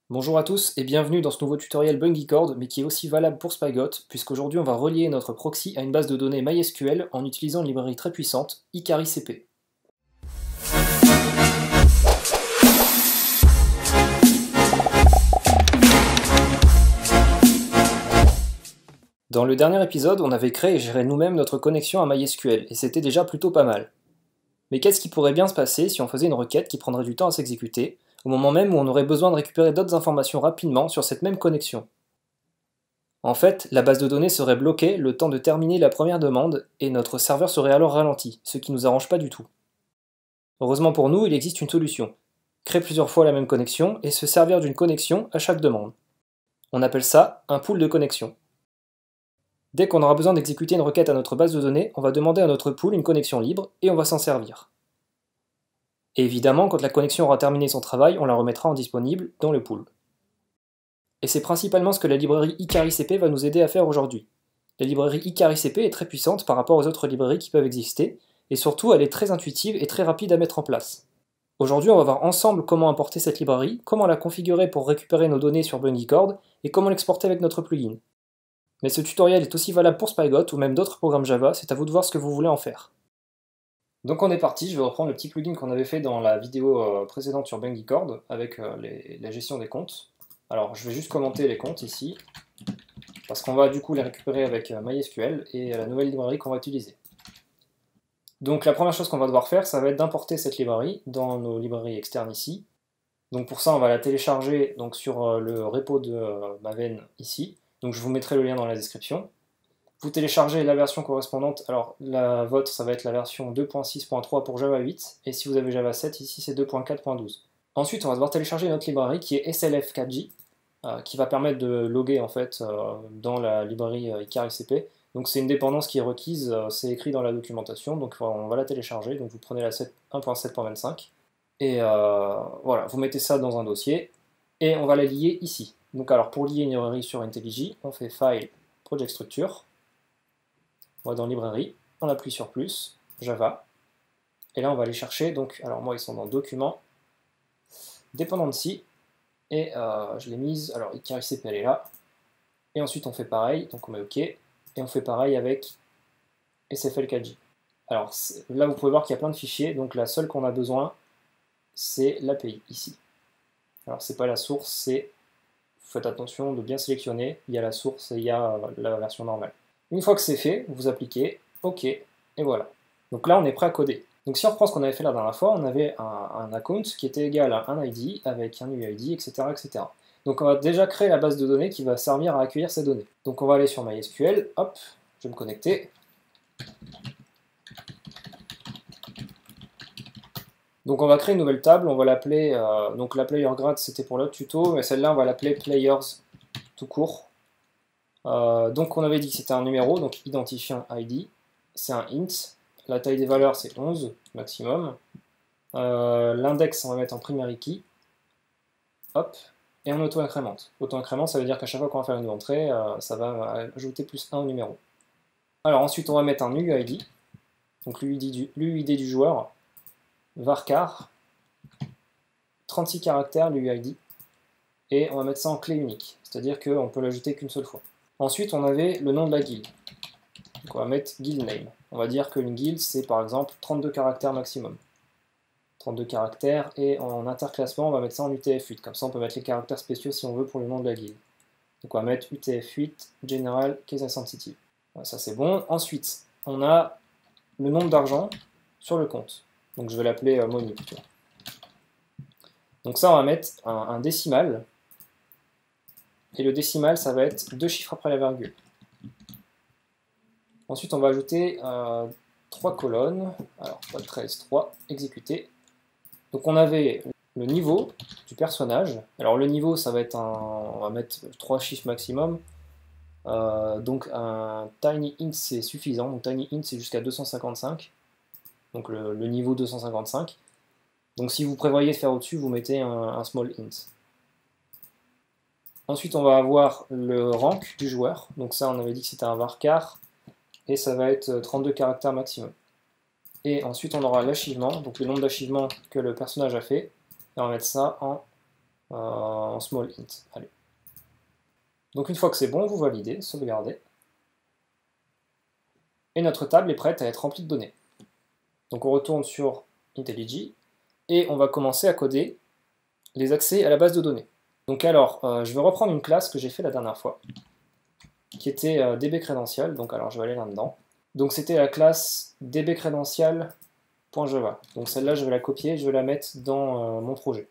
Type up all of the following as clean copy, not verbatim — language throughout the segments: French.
Bonjour à tous et bienvenue dans ce nouveau tutoriel BungyCord, mais qui est aussi valable pour Spygot, puisqu'aujourd'hui on va relier notre proxy à une base de données MySQL en utilisant une librairie très puissante, IcariCP. Dans le dernier épisode, on avait créé et géré nous-mêmes notre connexion à MySQL, et c'était déjà plutôt pas mal. Mais qu'est-ce qui pourrait bien se passer si on faisait une requête qui prendrait du temps à s'exécuter, au moment même où on aurait besoin de récupérer d'autres informations rapidement sur cette même connexion? En fait, la base de données serait bloquée le temps de terminer la première demande et notre serveur serait alors ralenti, ce qui nous arrange pas du tout. Heureusement pour nous, il existe une solution. Créer plusieurs fois la même connexion et se servir d'une connexion à chaque demande. On appelle ça un pool de connexion. Dès qu'on aura besoin d'exécuter une requête à notre base de données, on va demander à notre pool une connexion libre et on va s'en servir. Et évidemment, quand la connexion aura terminé son travail, on la remettra en disponible dans le pool. Et c'est principalement ce que la librairie IcariCP va nous aider à faire aujourd'hui. La librairie IcariCP est très puissante par rapport aux autres librairies qui peuvent exister, et surtout elle est très intuitive et très rapide à mettre en place. Aujourd'hui on va voir ensemble comment importer cette librairie, comment la configurer pour récupérer nos données sur BungyCord, et comment l'exporter avec notre plugin. Mais ce tutoriel est aussi valable pour Spygot ou même d'autres programmes Java, c'est à vous de voir ce que vous voulez en faire. Donc on est parti, je vais reprendre le petit plugin qu'on avait fait dans la vidéo précédente sur BungyCord, avec la gestion des comptes. Alors je vais juste commenter les comptes ici, parce qu'on va du coup les récupérer avec MySQL et la nouvelle librairie qu'on va utiliser. Donc la première chose qu'on va devoir faire, ça va être d'importer cette librairie dans nos librairies externes ici. Donc pour ça, on va la télécharger donc, sur le repo de Maven ici. Donc je vous mettrai le lien dans la description. Vous téléchargez la version correspondante, alors la vôtre, ça va être la version 2.6.3 pour Java 8, et si vous avez Java 7, ici c'est 2.4.12. Ensuite, on va devoir télécharger notre librairie qui est slf4j, qui va permettre de loguer en fait dans la librairie IcariCP. Donc c'est une dépendance qui est requise, c'est écrit dans la documentation, donc on va la télécharger. Donc vous prenez la 1.7.25 et voilà, vous mettez ça dans un dossier et on va la lier ici. Donc alors pour lier une librairie sur IntelliJ, on fait File, Project Structure, on va dans Librairie, on appuie sur plus, Java, et là on va aller chercher, donc alors moi ils sont dans Documents, Dependency, et je l'ai mise, alors IcariCP elle est là, et ensuite on fait pareil, donc on met OK, et on fait pareil avec SFL4J. Alors là vous pouvez voir qu'il y a plein de fichiers, donc la seule qu'on a besoin c'est l'API ici. Alors c'est pas la source, c'est, faites attention de bien sélectionner, il y a la source et il y a la version normale. Une fois que c'est fait, vous appliquez OK, et voilà. Donc là on est prêt à coder. Donc si on reprend ce qu'on avait fait la dernière fois, on avait un account qui était égal à un ID avec un UID, etc., etc. Donc on va déjà créer la base de données qui va servir à accueillir ces données. Donc on va aller sur MySQL, hop, je vais me connecter. Donc on va créer une nouvelle table, on va l'appeler, donc la player grade c'était pour l'autre tuto, mais celle-là on va l'appeler players tout court. Donc on avait dit que c'était un numéro, donc identifiant ID, c'est un int, la taille des valeurs c'est 11 maximum, l'index on va mettre en primary key, hop, et on auto-incrémente. Auto-incrémente ça veut dire qu'à chaque fois qu'on va faire une entrée, ça va ajouter plus 1 au numéro. Alors ensuite on va mettre un UID, donc l'UID du joueur, varchar, 36 caractères l'UID, et on va mettre ça en clé unique, c'est-à-dire qu'on peut l'ajouter qu'une seule fois. Ensuite on avait le nom de la guilde, donc on va mettre guild name. On va dire qu'une guilde c'est par exemple 32 caractères maximum. 32 caractères, et en interclassement on va mettre ça en UTF-8, comme ça on peut mettre les caractères spéciaux si on veut pour le nom de la guilde. Donc on va mettre UTF-8 General Case Sensitive. Voilà, ça c'est bon. Ensuite on a le nombre d'argent sur le compte, donc je vais l'appeler money plutôt. Donc ça on va mettre un décimal, et le décimal ça va être 2 chiffres après la virgule. Ensuite on va ajouter 3 colonnes, alors pas 13, 3, exécuter. Donc on avait le niveau du personnage, alors le niveau ça va être on va mettre 3 chiffres maximum, donc un tiny int c'est suffisant, donc tiny int c'est jusqu'à 255, donc le niveau 255. Donc si vous prévoyez de faire au-dessus, vous mettez un small int. Ensuite on va avoir le rank du joueur, donc ça on avait dit que c'était un varchar, et ça va être 32 caractères maximum. Et ensuite on aura l'achievement, donc le nombre d'achievements que le personnage a fait, et on va mettre ça en en small int. Allez. Donc une fois que c'est bon, vous validez, sauvegardez. Et notre table est prête à être remplie de données. Donc on retourne sur IntelliJ et on va commencer à coder les accès à la base de données. Donc alors, je vais reprendre une classe que j'ai fait la dernière fois, qui était dbcredential, donc alors je vais aller là-dedans. Donc c'était la classe dbcredential.java. Donc celle-là, je vais la copier, je vais la mettre dans mon projet.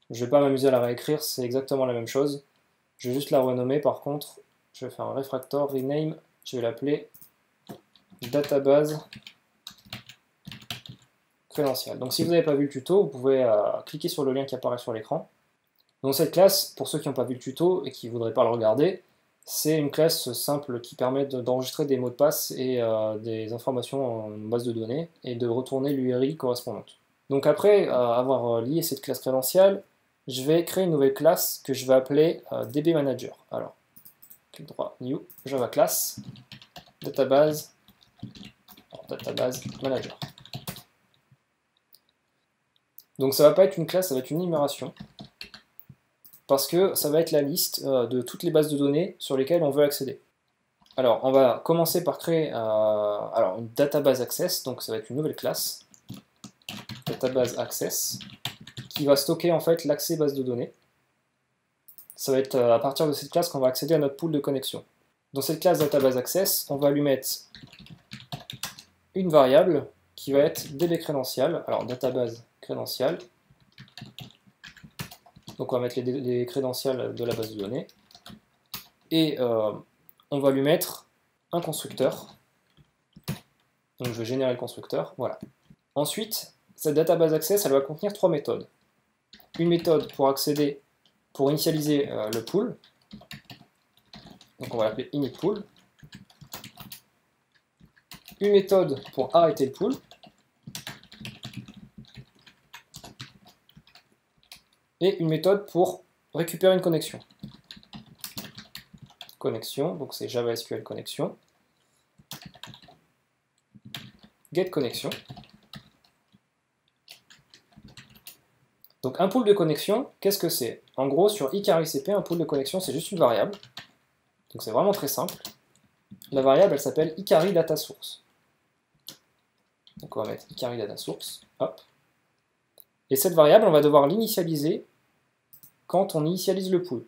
Je ne vais pas m'amuser à la réécrire, c'est exactement la même chose. Je vais juste la renommer par contre, je vais faire un refactor, rename, je vais l'appeler database crédential. Donc si vous n'avez pas vu le tuto, vous pouvez cliquer sur le lien qui apparaît sur l'écran. Donc cette classe, pour ceux qui n'ont pas vu le tuto et qui ne voudraient pas le regarder, c'est une classe simple qui permet d'enregistrer des mots de passe et des informations en base de données et de retourner l'URI correspondante. Donc après avoir lié cette classe crédentiale, je vais créer une nouvelle classe que je vais appeler dbmanager. Alors, clic droit, new, java class, database manager. Donc ça va pas être une classe, ça va être une énumération, parce que ça va être la liste de toutes les bases de données sur lesquelles on veut accéder. Alors on va commencer par créer une database access, donc ça va être une nouvelle classe, database access, qui va stocker en fait l'accès base de données. Ça va être à partir de cette classe qu'on va accéder à notre pool de connexion. Dans cette classe database access, on va lui mettre une variable qui va être dbcredential, alors database crédential. Donc on va mettre les crédentials de la base de données. Et on va lui mettre un constructeur. Donc je vais générer le constructeur, voilà. Ensuite, cette database access, elle va contenir 3 méthodes. Une méthode pour accéder, pour initialiser le pool. Donc on va l'appeler initPool. Une méthode pour arrêter le pool. Et une méthode pour récupérer une connexion. Connexion, donc c'est Java SQL connexion. Get connexion. Donc un pool de connexion, qu'est-ce que c'est? En gros, sur ICARICP, un pool de connexion, c'est juste une variable. Donc c'est vraiment très simple. La variable, elle s'appelle Icari Data Source. Donc on va mettre Icari Data Source, hop. Et cette variable, on va devoir l'initialiser quand on initialise le pool.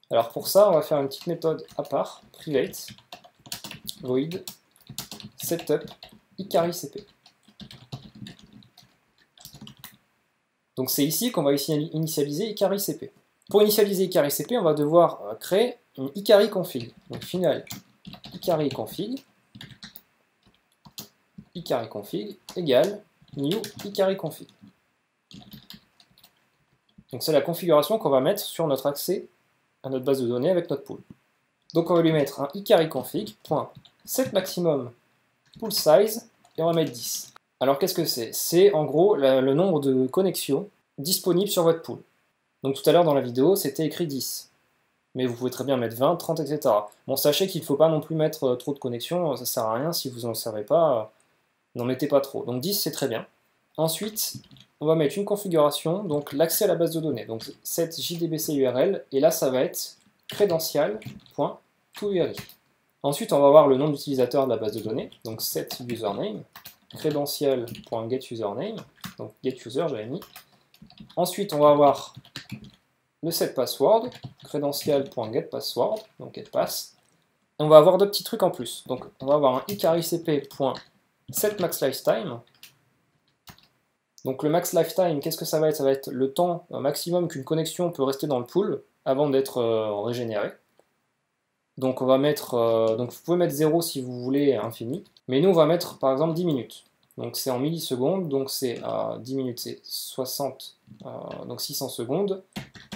Alors pour ça, on va faire une petite méthode à part, private, void, setup, ICARICP. Donc c'est ici qu'on va initialiser ICARICP. Pour initialiser ICARICP, on va devoir créer une Icari config. Donc final Icari config égale new Icari config. Donc c'est la configuration qu'on va mettre sur notre accès à notre base de données avec notre pool. Donc on va lui mettre un Icari config.setMaximum pool size et on va mettre 10. Alors qu'est-ce que c'est? C'est en gros le nombre de connexions disponibles sur votre pool. Donc tout à l'heure dans la vidéo, c'était écrit 10. Mais vous pouvez très bien mettre 20, 30, etc. Bon, sachez qu'il ne faut pas non plus mettre trop de connexions, ça ne sert à rien, si vous n'en savez pas, n'en mettez pas trop. Donc 10, c'est très bien. Ensuite, on va mettre une configuration, donc l'accès à la base de données. Donc set JDBC URL, et là ça va être credential.toURI. Ensuite, on va avoir le nom d'utilisateur de la base de données, donc set username, credential.getUsername, donc getUser j'avais mis. Ensuite, on va avoir le set password, credential.getPassword, donc getPass. Et on va avoir deux petits trucs en plus. Donc on va avoir un icaricp.setMaxLifetime. Donc le max lifetime, qu'est-ce que ça va être? Ça va être le temps maximum qu'une connexion peut rester dans le pool avant d'être régénérée. Donc on va mettre, donc vous pouvez mettre 0 si vous voulez infini, mais nous on va mettre par exemple 10 minutes. Donc c'est en millisecondes, donc c'est 10 minutes, c'est 60, donc 600 secondes,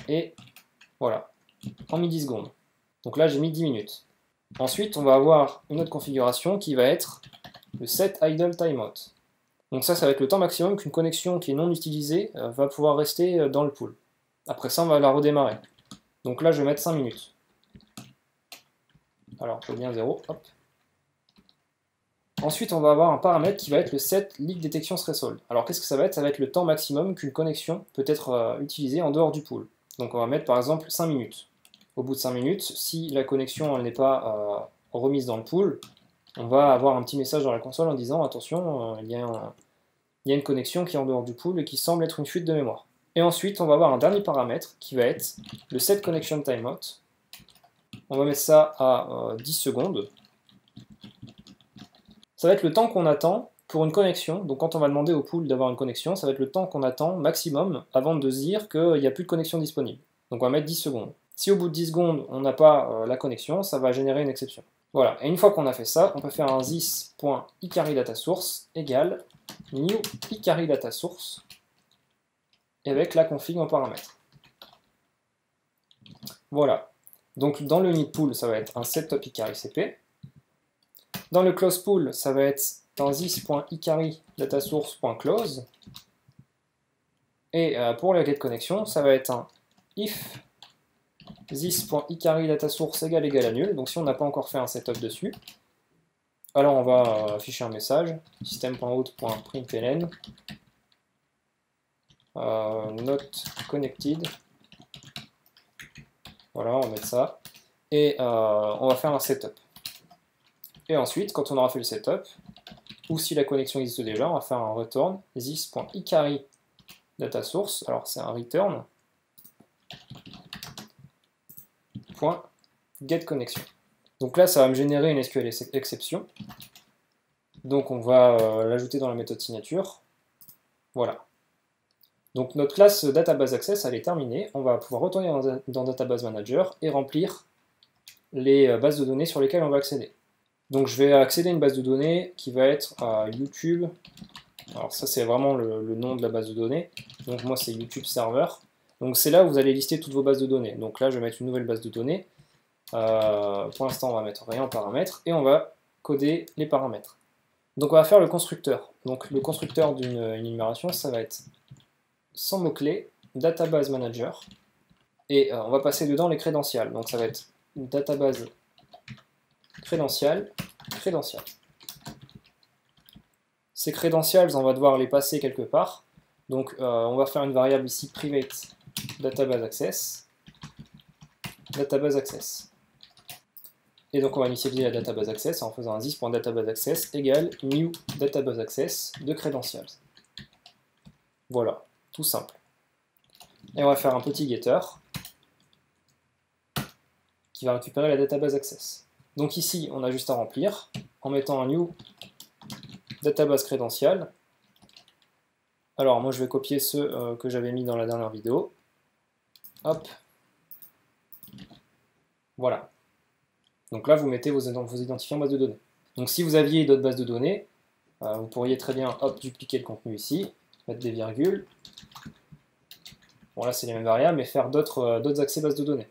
et voilà, en millisecondes. Donc là j'ai mis 10 minutes. Ensuite on va avoir une autre configuration qui va être le set idle timeout. Donc ça va être le temps maximum qu'une connexion qui est non utilisée va pouvoir rester dans le pool. Après ça on va la redémarrer. Donc là je vais mettre 5 minutes. Alors je veux bien 0, hop. Ensuite, on va avoir un paramètre qui va être le set leak detection threshold. Alors qu'est-ce que ça va être? Ça va être le temps maximum qu'une connexion peut être utilisée en dehors du pool. Donc on va mettre par exemple 5 minutes. Au bout de 5 minutes, si la connexion n'est pas remise dans le pool, on va avoir un petit message dans la console en disant attention, il y a une connexion qui est en dehors du pool et qui semble être une fuite de mémoire. Et ensuite, on va avoir un dernier paramètre qui va être le set connection timeout. On va mettre ça à 10 secondes. Ça va être le temps qu'on attend pour une connexion. Donc quand on va demander au pool d'avoir une connexion, ça va être le temps qu'on attend maximum avant de se dire qu'il n'y a plus de connexion disponible. Donc on va mettre 10 secondes. Si au bout de 10 secondes, on n'a pas la connexion, ça va générer une exception. Voilà, et une fois qu'on a fait ça, on peut faire un this.iCarryDataSource égale new iCarryDataSource et avec la config en paramètre. Voilà. Donc dans le init pool, ça va être un setup iCarryCP. Dans le close pool, ça va être un this.iCarryDataSource.close. Et pour la get connection, ça va être un if this.iCarryDataSource égale à nul. Donc si on n'a pas encore fait un setup dessus, alors on va afficher un message system.out.println not connected. Voilà, on va mettre ça. Et on va faire un setup. Et ensuite, quand on aura fait le setup, ou si la connexion existe déjà, on va faire un return this.iCarryDataSource. Alors c'est un return .getConnection. Donc là, ça va me générer une SQL exception. Donc on va l'ajouter dans la méthode signature. Voilà. Donc notre classe Database Access, elle est terminée. On va pouvoir retourner dans Database Manager et remplir les bases de données sur lesquelles on va accéder. Donc je vais accéder à une base de données qui va être à YouTube. Alors ça c'est vraiment le nom de la base de données. Donc moi c'est YouTube Server. Donc c'est là où vous allez lister toutes vos bases de données. Donc là je vais mettre une nouvelle base de données. Pour l'instant on va mettre rien en paramètres et on va coder les paramètres. Donc on va faire le constructeur. Donc le constructeur d'une énumération, ça va être sans mots-clés, database manager, et on va passer dedans les crédentials. Donc ça va être une database crédential. Ces crédentials, on va devoir les passer quelque part. Donc on va faire une variable ici private database access. Et donc on va initialiser la database access en faisant un this.databaseAccess égale new database access de credentials. Voilà, tout simple. Et on va faire un petit getter qui va récupérer la database access. Donc ici, on a juste à remplir en mettant un new database credential. Alors moi je vais copier ceux que j'avais mis dans la dernière vidéo. Hop. Voilà. Donc là, vous mettez vos identifiants base de données. Donc si vous aviez d'autres bases de données, vous pourriez très bien dupliquer le contenu ici, mettre des virgules. Bon là c'est les mêmes variables, mais faire d'autres accès base de données.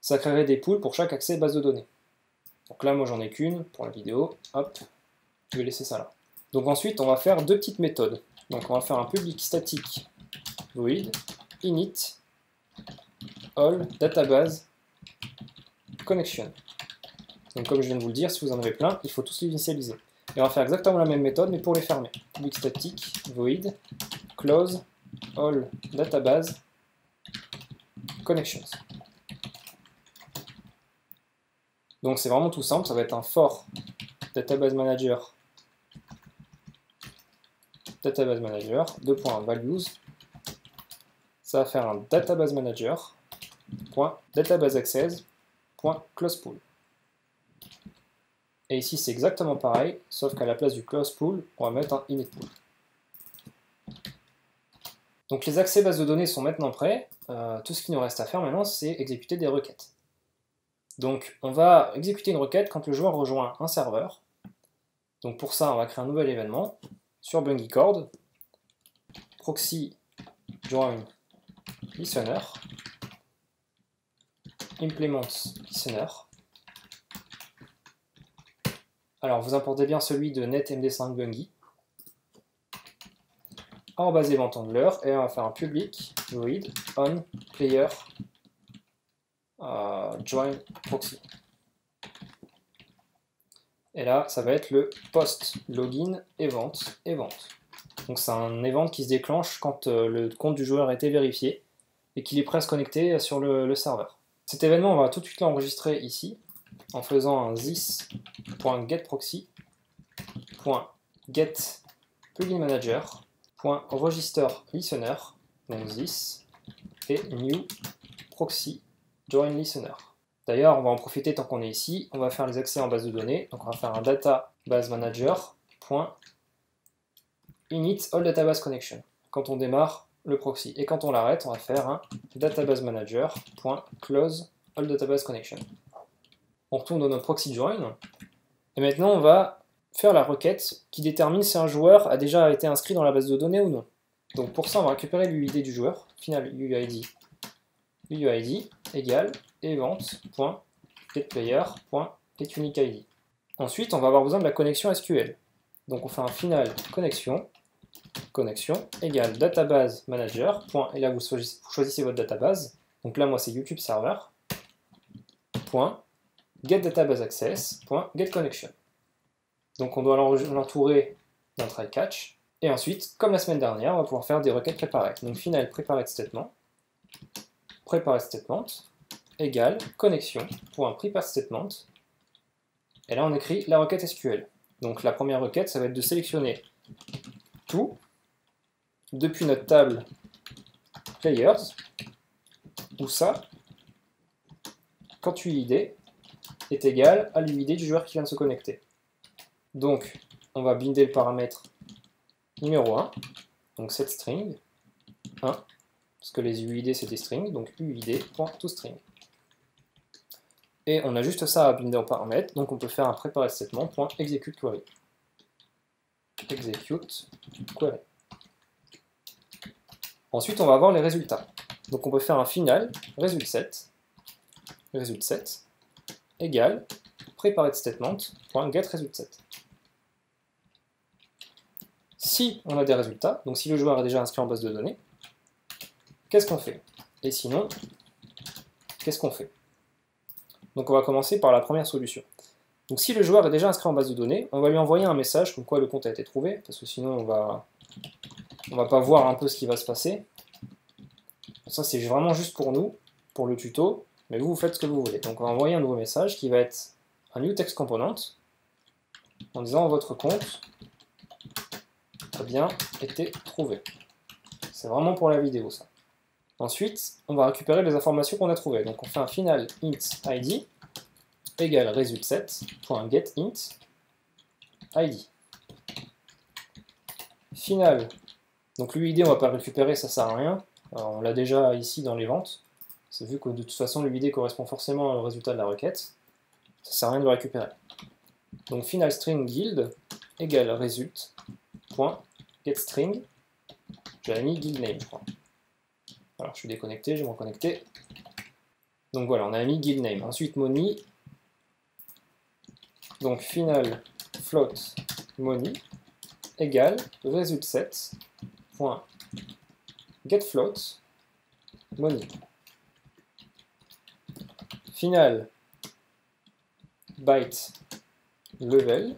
Ça créerait des pools pour chaque accès base de données. Donc là moi j'en ai qu'une pour la vidéo, hop, je vais laisser ça là. Donc ensuite on va faire deux petites méthodes. Donc on va faire un public statique void init all database connection. Donc comme je viens de vous le dire, si vous en avez plein, il faut tous les initialiser. Et on va faire exactement la même méthode, mais pour les fermer. Public static void close all database connections. Donc c'est vraiment tout simple, ça va être un for database manager, $values. Ça va faire un database manager, .database access, .close pool. Et ici c'est exactement pareil, sauf qu'à la place du close pool, on va mettre un init pool. Donc les accès bases de données sont maintenant prêts. Tout ce qui nous reste à faire maintenant, c'est exécuter des requêtes. Donc on va exécuter une requête quand le joueur rejoint un serveur. Donc pour ça, on va créer un nouvel événement sur BungyCord, proxy join listener, implement listener. Alors vous importez bien celui de netmd5 Bungy, @eventhandler, et on va faire un public void on player join proxy. Et là, ça va être le post login event event. Donc c'est un event qui se déclenche quand le compte du joueur a été vérifié et qu'il est prêt à se connecter sur le serveur. Cet événement, on va tout de suite l'enregistrer ici en faisant un this.getProxy.getPluginManager.registerListener, donc this, et new proxy join listener. D'ailleurs, on va en profiter tant qu'on est ici, on va faire les accès en base de données, donc on va faire un database.manager.init all database connection quand on démarre le proxy, et quand on l'arrête, on va faire un database.manager.close all database connection. On retourne dans notre proxy join, et maintenant on va faire la requête qui détermine si un joueur a déjà été inscrit dans la base de données ou non. Donc pour ça, on va récupérer l'UID du joueur, final UUID égale event.getPlayer.getUniqueID. Ensuite, on va avoir besoin de la connexion SQL. Donc on fait un final connexion égale database manager, et là vous choisissez votre database. Donc là, moi c'est YouTube Server, .getDatabaseAccess.getConnection. Donc on doit l'entourer d'un try catch. Et ensuite, comme la semaine dernière, on va pouvoir faire des requêtes préparées. Donc final prepared statement égale connexion.prepared statement. Et là on écrit la requête SQL. Donc la première requête, ça va être de sélectionner tout depuis notre table players, où ça, quand UID est égal à l'UID du joueur qui vient de se connecter. Donc on va binder le paramètre numéro 1, donc setString 1, parce que les UID c'est des strings, donc UID.toString. Et on a juste ça à binder en paramètre, donc on peut faire un prepared statement.executeQuery. Execute query. Ensuite, on va avoir les résultats. Donc on peut faire un final result set égale prepared statement.getResultSet. Si on a des résultats, donc si le joueur est déjà inscrit en base de données, qu'est-ce qu'on fait? Et sinon, qu'est-ce qu'on fait? Donc on va commencer par la première solution. Donc si le joueur est déjà inscrit en base de données, on va lui envoyer un message comme quoi le compte a été trouvé, parce que sinon on va pas voir un peu ce qui va se passer. Ça c'est vraiment juste pour nous, pour le tuto, mais vous faites ce que vous voulez. Donc on va envoyer un nouveau message qui va être un new text component, en disant votre compte a bien été trouvé. C'est vraiment pour la vidéo ça. Ensuite, on va récupérer les informations qu'on a trouvées. Donc on fait un final int id égale resultSet.getInt id. Final, donc l'UID on va pas récupérer, ça sert à rien. Alors, on l'a déjà ici dans les ventes. C'est vu que de toute façon l'UID correspond forcément au résultat de la requête. Ça sert à rien de le récupérer. Donc final string guild égale result.getString. J'avais mis guild name, je crois. Alors je suis déconnecté, je vais me reconnecter. Donc voilà, on a mis guild name. Ensuite money. Donc final float money égale resultSet.getFloat money. Final byte level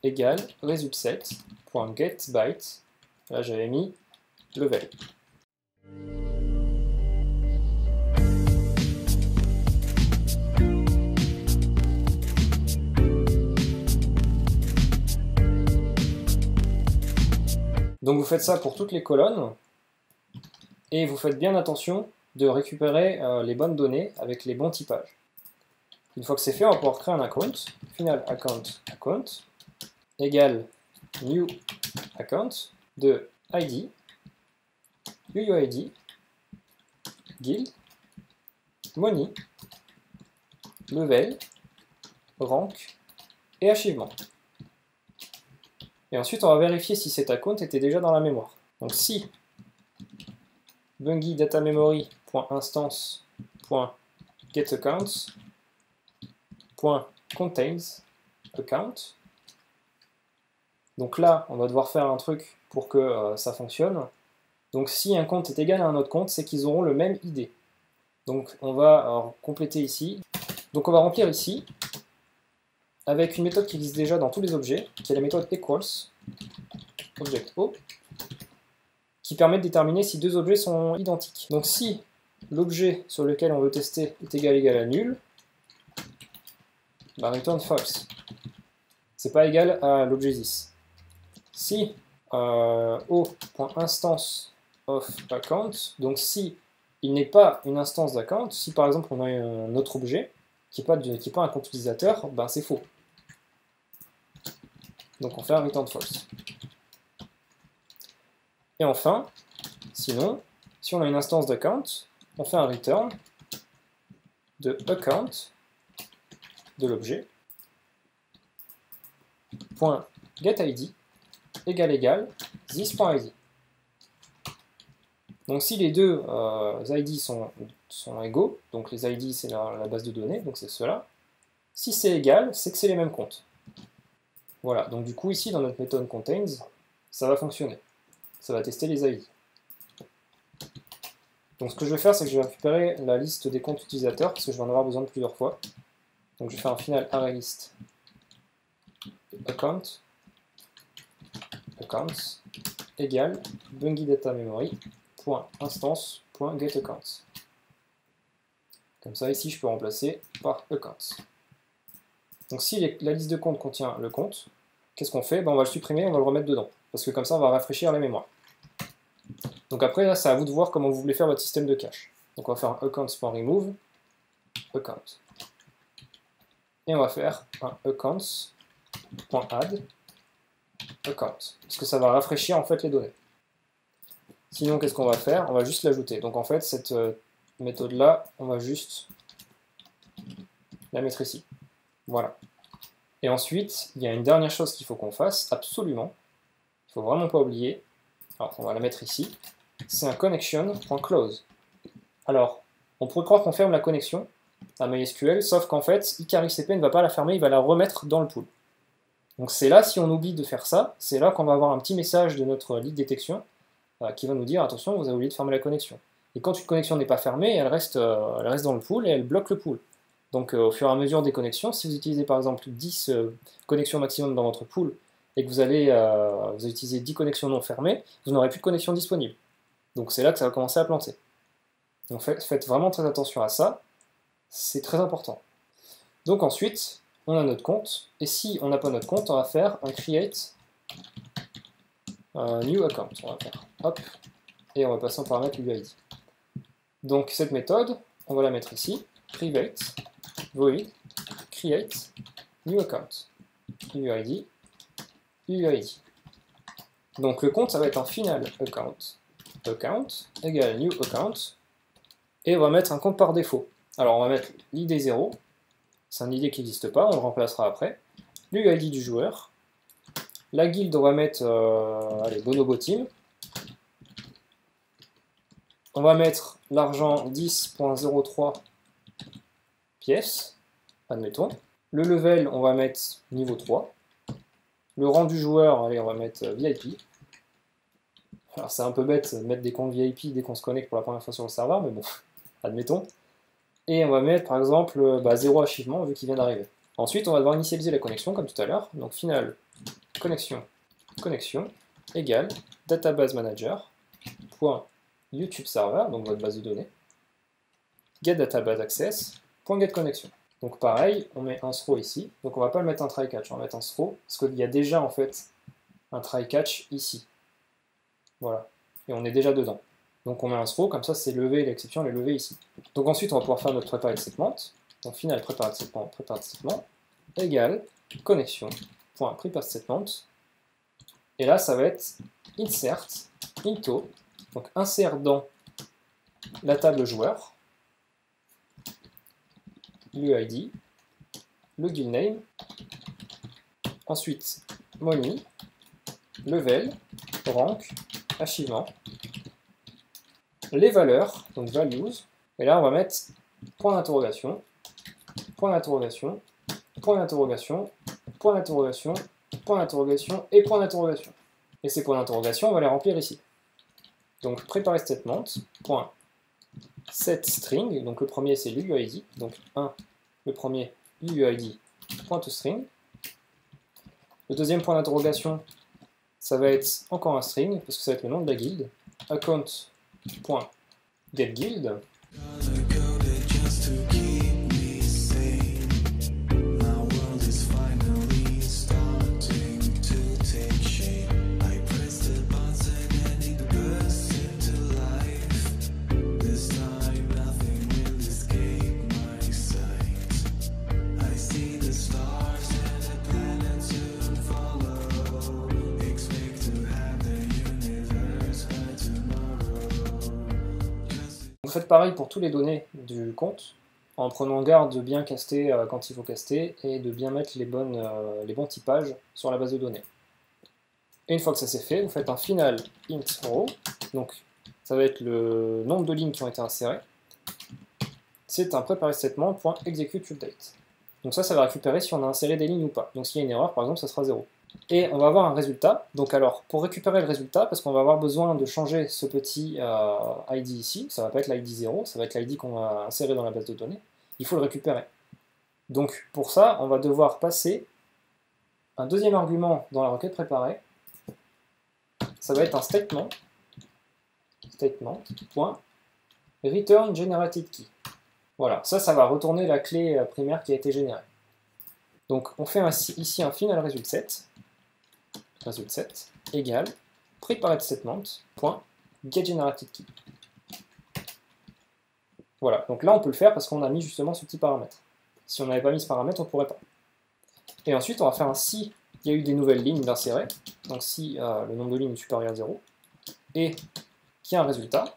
égale resultSet.getByte. Là j'avais mis level. Donc vous faites ça pour toutes les colonnes, et vous faites bien attention de récupérer les bonnes données avec les bons typages. Une fois que c'est fait, on va pouvoir créer un account, final account égale new account de ID, UUID, guild, money, level, rank et achievement. Et ensuite, on va vérifier si cet account était déjà dans la mémoire. Donc si Bungie data memory.instance.getAccounts.contains account. Donc là, on va devoir faire un truc pour que ça fonctionne. Donc si un compte est égal à un autre compte, c'est qu'ils auront le même ID. Donc on va compléter ici. Donc on va remplir ici avec une méthode qui existe déjà dans tous les objets, qui est la méthode equals, object O, qui permet de déterminer si deux objets sont identiques. Donc si l'objet sur lequel on veut tester est égal à nul, bah return false. C'est pas égal à l'objet this. Si O.instance of account, donc si il n'est pas une instance d'account, si par exemple on a un autre objet qui n'est pas un compte utilisateur, ben c'est faux. Donc on fait un return false. Et enfin, sinon, si on a une instance d'account, on fait un return de account de l'objet .getID égale this.id. Donc si les deux ID sont égaux, donc les ID c'est la base de données, donc c'est cela, si c'est égal, c'est que c'est les mêmes comptes. Voilà, donc du coup ici dans notre méthode contains, ça va fonctionner. Ça va tester les ID. Donc ce que je vais faire, c'est que je vais récupérer la liste des comptes utilisateurs, parce que je vais en avoir besoin de plusieurs fois. Donc je vais faire un final array list account accounts égale bungee.data_memory.instance.getAccounts. Comme ça, ici, je peux remplacer par accounts. Donc si la liste de comptes contient le compte, qu'est-ce qu'on fait? Ben, on va le supprimer, on va le remettre dedans. Parce que comme ça, on va rafraîchir les mémoires. Donc après, là, c'est à vous de voir comment vous voulez faire votre système de cache. Donc on va faire un accounts.remove, account. Et on va faire un accounts.add, account. Parce que ça va rafraîchir en fait les données. Sinon, qu'est-ce qu'on va faire? On va juste l'ajouter. Donc en fait, cette méthode-là, on va juste la mettre ici. Voilà. Et ensuite, il y a une dernière chose qu'il faut qu'on fasse, absolument. Il ne faut vraiment pas oublier. Alors, on va la mettre ici. C'est un connection.close. Alors, on pourrait croire qu'on ferme la connexion à MySQL, sauf qu'en fait, ICAR-ICP ne va pas la fermer, il va la remettre dans le pool. Donc c'est là, si on oublie de faire ça, c'est là qu'on va avoir un petit message de notre lead détection qui va nous dire, attention, vous avez oublié de fermer la connexion. Et quand une connexion n'est pas fermée, elle reste dans le pool et elle bloque le pool. Donc au fur et à mesure des connexions, si vous utilisez par exemple 10 connexions maximum dans votre pool, et que vous allez utiliser 10 connexions non fermées, vous n'aurez plus de connexion disponible. Donc c'est là que ça va commencer à planter. Donc faites vraiment très attention à ça, c'est très important. Donc ensuite, on a notre compte, et si on n'a pas notre compte, on va faire un create new account. On va faire hop, et on va passer en paramètre UID. Donc cette méthode, on va la mettre ici, private void create new account, UID, UID. Donc le compte, ça va être un final account, account égale new account, et on va mettre un compte par défaut. Alors on va mettre l'ID 0, c'est un ID qui n'existe pas, on le remplacera après, l'UID du joueur, la guilde on va mettre Bonobo Team, on va mettre l'argent 10.03 pièces, admettons, le level on va mettre niveau 3, le rang du joueur, allez on va mettre VIP, alors c'est un peu bête de mettre des comptes VIP dès qu'on se connecte pour la première fois sur le serveur, mais bon, admettons. Et on va mettre par exemple 0 achievement vu qu'il vient d'arriver. Ensuite, on va devoir initialiser la connexion comme tout à l'heure. Donc final connexion égale database manager .youtube server, donc votre base de données, get database access .get connection. Donc pareil, on met un throw ici. Donc on va pas le mettre un try catch, on va mettre un throw parce qu'il y a déjà en fait un try catch ici. Voilà, et on est déjà dedans. Donc on met un throw, comme ça c'est levé, l'exception elle est levée ici. Donc ensuite on va pouvoir faire notre prepared segment. Donc final prepared segment égale connexion.prepared segment. Et là ça va être insert into, donc insert dans la table joueur, l'UID, le guild name, ensuite money, level, rank, achievement, les valeurs, donc values, et là on va mettre point d'interrogation, point d'interrogation, point d'interrogation, point d'interrogation, point d'interrogation et point d'interrogation. Et ces points d'interrogation, on va les remplir ici. Donc préparer statement, point set string, donc le premier c'est l'UID, donc 1, le premier UID, point to string, Le deuxième point d'interrogation, ça va être encore un string, parce que ça va être le nom de la guilde. Account.getGuild. Vous faites pareil pour toutes les données du compte, en prenant garde de bien caster quand il faut caster, et de bien mettre les bons typages sur la base de données. Et une fois que ça c'est fait, vous faites un final int row, donc ça va être le nombre de lignes qui ont été insérées. C'est un preparedStatement.executeUpdate. Donc ça va récupérer si on a inséré des lignes ou pas. Donc s'il y a une erreur, par exemple, ça sera 0. Et on va avoir un résultat. Donc alors, pour récupérer le résultat, parce qu'on va avoir besoin de changer ce petit ID ici, ça va pas être l'ID 0, ça va être l'ID qu'on va insérer dans la base de données, il faut le récupérer. Donc pour ça, on va devoir passer un deuxième argument dans la requête préparée, ça va être un statement.returnGenerated_key. Voilà, ça va retourner la clé primaire qui a été générée. Donc on fait ici un final result_set égale preparedStatement.getGeneratedKey. Voilà, donc là on peut le faire parce qu'on a mis justement ce petit paramètre. Si on n'avait pas mis ce paramètre, on ne pourrait pas. Et ensuite on va faire un si il y a eu des nouvelles lignes d'insérer, donc si le nombre de lignes est supérieur à 0, et qu'il y a un résultat.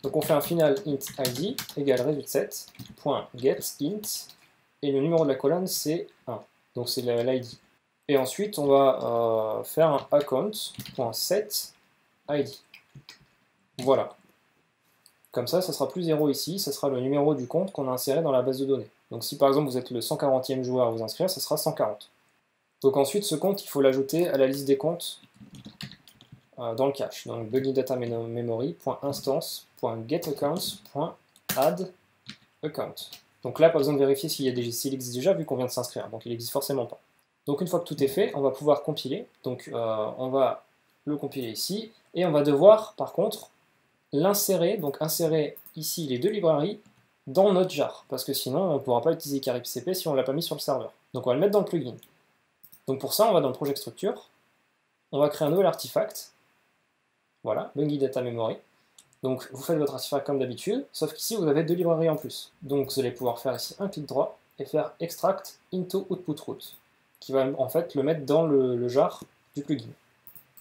Donc on fait un final int id égale result_set.getInt, et le numéro de la colonne c'est 1, donc c'est l'id. Et ensuite on va faire un account.setId. Voilà. Comme ça sera plus 0 ici, ça sera le numéro du compte qu'on a inséré dans la base de données. Donc si par exemple vous êtes le 140e joueur à vous inscrire, ça sera 140. Donc ensuite ce compte, il faut l'ajouter à la liste des comptes dans le cache. Donc BuggyDataMemory.instance.getAccounts.addAccount. Donc là, pas besoin de vérifier s'il existe déjà, vu qu'on vient de s'inscrire. Donc il n'existe forcément pas. Donc une fois que tout est fait, on va pouvoir compiler. Donc on va le compiler ici, et on va devoir par contre l'insérer, donc insérer ici les deux librairies dans notre jar, parce que sinon on ne pourra pas utiliser caripcp si on ne l'a pas mis sur le serveur. Donc on va le mettre dans le plugin. Donc pour ça, on va dans le project structure, on va créer un nouvel artefact, voilà, BuggyDataMemory. Donc vous faites votre artefact comme d'habitude, sauf qu'ici vous avez deux librairies en plus. Donc vous allez pouvoir faire ici un clic droit et faire extract into output root, qui va en fait le mettre dans le jar du plugin.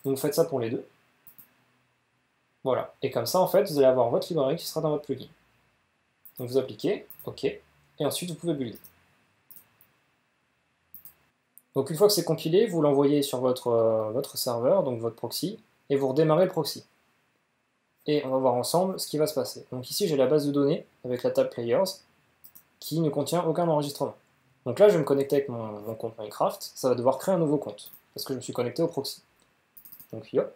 Donc vous faites ça pour les deux. Voilà, et comme ça en fait vous allez avoir votre librairie qui sera dans votre plugin. Donc vous appliquez, OK, et ensuite vous pouvez builder. Donc une fois que c'est compilé, vous l'envoyez sur votre serveur, donc votre proxy, et vous redémarrez le proxy. Et on va voir ensemble ce qui va se passer. Donc ici j'ai la base de données avec la table Players qui ne contient aucun enregistrement. Donc là je vais me connecter avec mon compte Minecraft, ça va devoir créer un nouveau compte, parce que je me suis connecté au proxy. Donc hop.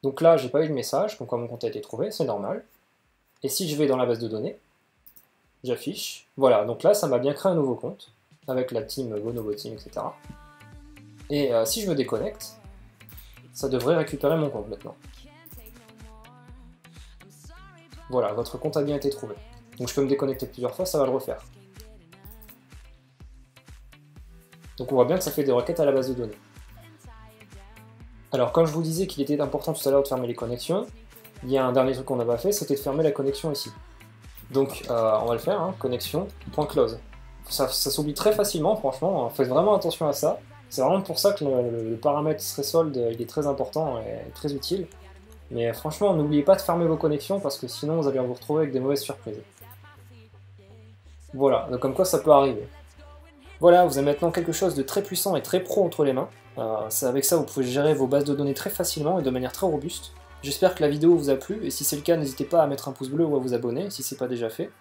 Donc là j'ai pas eu de message, comme quoi mon compte a été trouvé, c'est normal. Et si je vais dans la base de données, j'affiche, voilà, donc là ça m'a bien créé un nouveau compte, avec la team GoNoboTeam, etc. Et si je me déconnecte, ça devrait récupérer mon compte maintenant. Voilà, votre compte a bien été trouvé. Donc je peux me déconnecter plusieurs fois, ça va le refaire. Donc on voit bien que ça fait des requêtes à la base de données. Alors comme je vous disais qu'il était important tout à l'heure de fermer les connexions, il y a un dernier truc qu'on n'a pas fait, c'était de fermer la connexion ici. Donc on va le faire, hein, connexion.close. Ça s'oublie très facilement, franchement, faites vraiment attention à ça. C'est vraiment pour ça que le paramètre threshold il est très important et très utile. Mais franchement, n'oubliez pas de fermer vos connexions parce que sinon vous allez vous retrouver avec des mauvaises surprises. Voilà, donc comme quoi ça peut arriver. Voilà, vous avez maintenant quelque chose de très puissant et très pro entre les mains. Avec ça, vous pouvez gérer vos bases de données très facilement et de manière très robuste. J'espère que la vidéo vous a plu, et si c'est le cas, n'hésitez pas à mettre un pouce bleu ou à vous abonner si ce n'est pas déjà fait.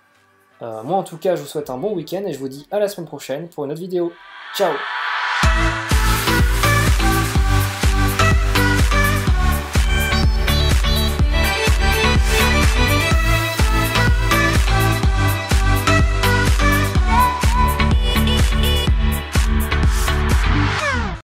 Moi en tout cas, je vous souhaite un bon week-end et je vous dis à la semaine prochaine pour une autre vidéo. Ciao!